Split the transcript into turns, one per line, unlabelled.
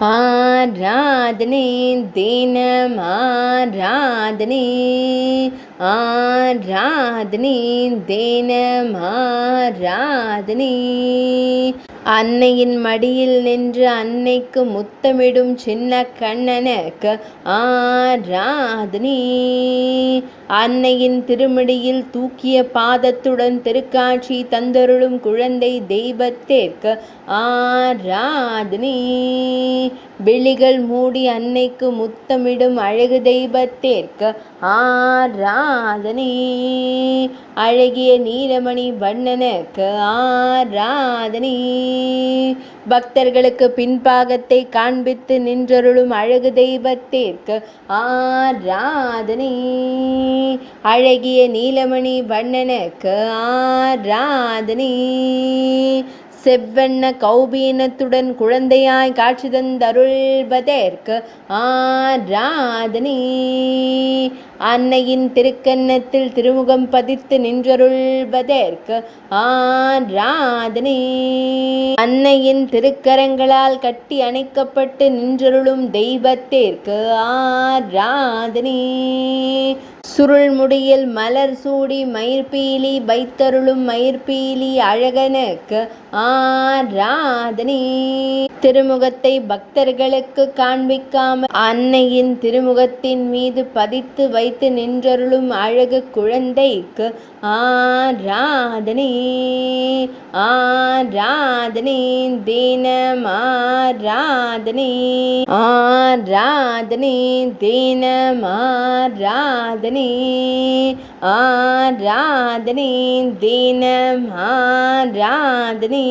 ஆராதனை தினம் ஆராதனை ஆராதனை தினம் ஆராதனை அன்னையின் மடியில் நின்று அன்னைக்கு முத்தமிடும் சின்ன கண்ணனுக்கு ஆராதனை அன்னையின் திருமடியில் தூக்கிய பாதத்துடன் திருக்காட்சி தந்தருளும் குழந்தை தெய்வத்திற்கு ஆராதனை விழிகள் மூடி அன்னைக்கு முத்தமிடும் அழகு தெய்வத்திற்கு ஆராதனை அழகிய நீலமணி வண்ணனுக்கு ஆராதனை பக்தர்களுக்கு பின்பாகத்தை காண்பித்து நின்றருளும் அழகு தெய்வத்திற்கு ஆராதனை அழகிய நீலமணி வண்ணனுக்கு ஆராதனை செவ்வண்ண கௌபீனத்துடன் குழந்தையாய் காட்சி தந்தருள்வதற்கு ஆராதனை அன்னையின் திருக்கன்னத்தில் திருமுகம் பதித்து நின்றருள்வதற்கு ஆராதனை அன்னையின் திருக்கரங்களால் கட்டி அணைக்கப்பட்டு நின்றருளும் தெய்வத்திற்கு ஆராதனை சுருள் முடியில் மலர் சூடி மயிர்பீலி வைத்தருளும் மயிர்பீலி அழகனுக்கு ஆராதனை திருமுகத்தை பக்தர்களுக்கு காண்பிக்காமல் அன்னையின் திருமுகத்தின் மீது பதித்து வைத்து நின்றருளும் அழகு குழந்தைக்கு ஆராதனை ஆராதனை தினம் ஆராதனை ஆராதனை தினம் ஆராதனை ஆராதனை தினம் ஆராதனை